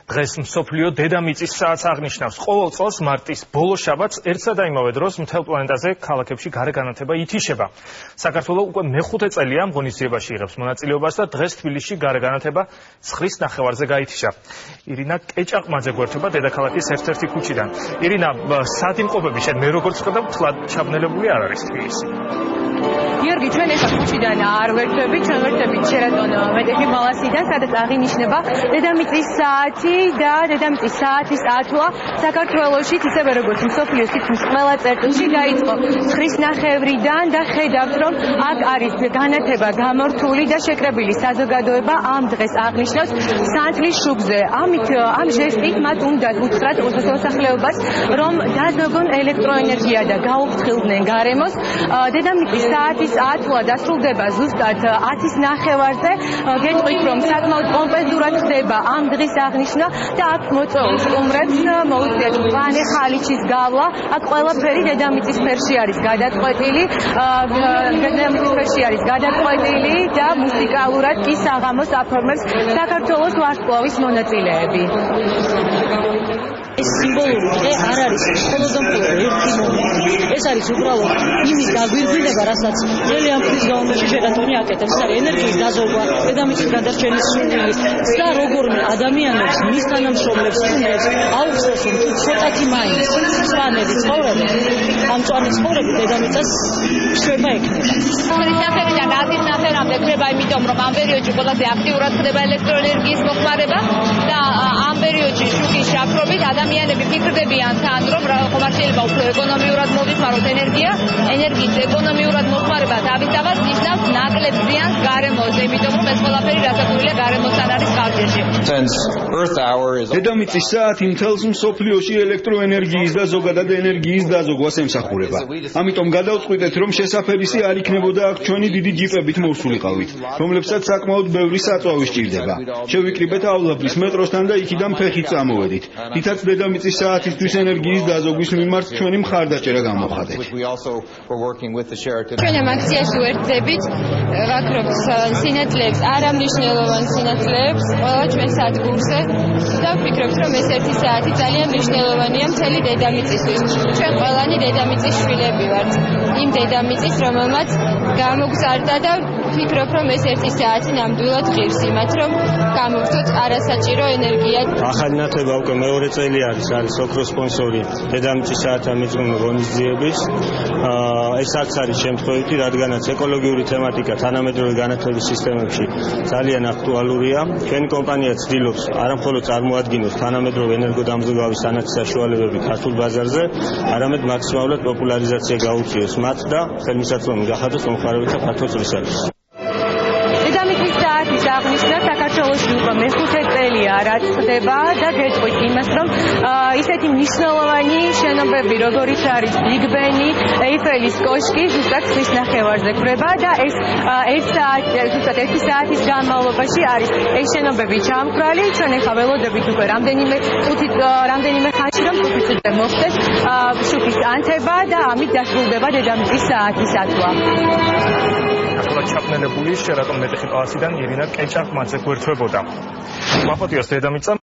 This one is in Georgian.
დღეს მსოფლიო დედამიწის საათს აღნიშნავს. ყოველ წელს მარტის ბოლო შაბათს ერთსა და იმავე დროს მთელ პლანეტაზე ქალაქებში გარეგანათება ითიშება. საქართველო უკვე მეხუთე წელია ამ ღონისძიებაში იღებს მონაწილეობას და დღეს თბილისში გარეგანათება 9-ის ნახევარზე გაითიშა. ირინა კეჭაყმაძე გვერდება დედაქალაქის ერთ-ერთი ქუჩიდან. ირინა, საათიმყოფები შენ მე როგორც ხედავ, თლად ჩაბნელებული არ არის თბილისი. გიორგი, ჩვენ ახლა ქუჩიდან არ ვერთვებით, ჩვენ ვერთვებით შერატონ მეტეხი მალასიდან, სადაც აღინიშნება დედამიწის საათი და დედამიწის საათის ათვლა საქართველოშიც, ისევე როგორც მსოფლიოს თითქმის ყველა წერტილში გაიწყო 9-ის ნახევრიდან და ხედავთ, რომ აქ არის განათება გამორთული და შეკრებილი საზოგადოება ამ დღეს აღნიშნავს სანთლის შუბზე. ამ ჟესტით მათ უნდათ უთხრათ მოსახლეობას, რომ დაზოგონ ელექტროენერგია და გაუფრთხილდნენ გარემოს. დედამიწის საათის ათვლა დასრულდება ზუსტად 10-ის ნახევარზე. გეტყვით, რომ საკმაოდ პომპეზურად ხდება ამ დღის აღნიშვნა და აქ მოწვეულ სტუმრებს მოუწიათ მწვანე ხალიჩის გავლა. აქ ყველაფერი დედამიწის ფერში არის გადაწყვეტილი და მუსიკალურად კი საღამოს აფორმებს საქართველოს ვარსკვლავის მონაწილეები. ეს სიმბოლური დღე არ არის მხოლოდ ერთი მომენტი. ეს არის უბრალოდ იმის გაგვირგვინება, რასაც ძველი ამ ხნის განმავლობაში შერატონი აკეთებს. ეს არის ენერგიის დაზოგვა, დედამიწის გადარჩენის სურვილი და როგორმე ადამიანებს, მის თანამშრომლებს, სტუმრებს აუხსნეს, რომ ცოტათი მაინც სვანები ცხოვრობენ. ამ მწვანე ცხოვრები დედამიწას შვება ექნება. ნახევრიდან 10-ის ნახევრამდე ხდება, იმიტომ რომ ამ პერიოდში ყველაზე აქტიურად ხდება ელექტროენერგიის მოხმარება და ამ პერიოდში შუქის შაქრობით ადამიანები ფიქრდებიან თან, რომ ხომ არ შეიძლება უფრო ეკონომიურად მოვიხმაროთ ენერგიის ეკონომიურად მოხმარება თავისთავად ნიშნავს ნაკლებ ზიანს გარემოზე, იმიტომ რომ ეს ყველაფერი რასაკვირველია გარემოსთან არის კავშირში. დედამიწის საათი მთელს მსოფლიოში ელექტროენერგიის და ზოგადად ენერგიის დაზოგვას ემსახურება. ამიტომ გადავწყვიტეთ, რომ შესაფერისი არ იქნებოდა აქ ჩვენი დიდი ჯიპებით მოვსულიყავით, რომლებსაც საკმაოდ ბევრი საწვავი სჭირდება. შევიკრიბეთ ავლაბრის მეტროსთან და იქიდან ფეხით წამოვედით. თითაც დედამიწის საათისთვის ენერგიის დაზოგვის მიმართ ჩვენი მხარდაჭერა გამოვხატეთ. ჩვენ ამ აქციაში ვერთდებით ვაქრობთ სინათლეებს, არამნიშვნელოვან სინათლეებს ყველა ჩვენს ადგილზე და ვფიქრობთ, რომ ეს ერთი საათი ძალიან მნიშვნელოვანია მთელი დედამიწისთვის. ჩვენ ყველანი დედამიწის შვილები ვართ. იმ დედამიწის, რომელმაც გამოგზარდა და ვფიქრობ, რომ ეს ერთი საათი ნამდვილად ღირს იმათ, რომ გამოვხდოთ არასაჭირო ენერგია. ახალი ნათება უკვე მეორე წელი არის ოქროს სპონსორი დედამიწის საათთან მიძღვნილ ღონისძიების. ეს არც არის შემთხვევითი, რადგანაც ეკოლოგიური თემატიკა თანამედროვე განათლების სისტემებში ძალიან აქტუალურია. ჩვენი კომპანია ცდილობს არამხოლოდ წარმოადგინოს თანამედროვე ენერგოდამზოგავის სანაცვლო საშუალებები ქართულ ბაზარზე, არამედ მაქსიმალურად პოპულარიზაცია გაუწიოს მათ და ხელმისაწვდომი გახადოს მომხმარებელთა ფართო წვრთნისათვის. დედამიწის საათის აღნიშვნა საქართველოში უკვე მეხუთე წელია რაც ხდება და გეტყვით იმას, რომ ისეთი მნიშვნელოვანი შენობები, როგორიც არის ბიგ ბენი, ეიფელის კოშკი, ზუსტად 9-ის ნახევარზე ხრება და ეს ერთი საათის განმავლობაში არის ეს შენობები ჩამქრალი. ჩვენ ახლა ველოდებით უკვე რამდენიმე ხანში, რომ თვითონ მოხდეს შუქის ანთება და ამით დასრულდება დედამიწის საათის ათვლა. ახლა ჩაბნელებული შერატონ მეტეხი პალასიდან ირინა კეჭაყმაძე გვერდებოდა. მაფოტიოს დედამიწა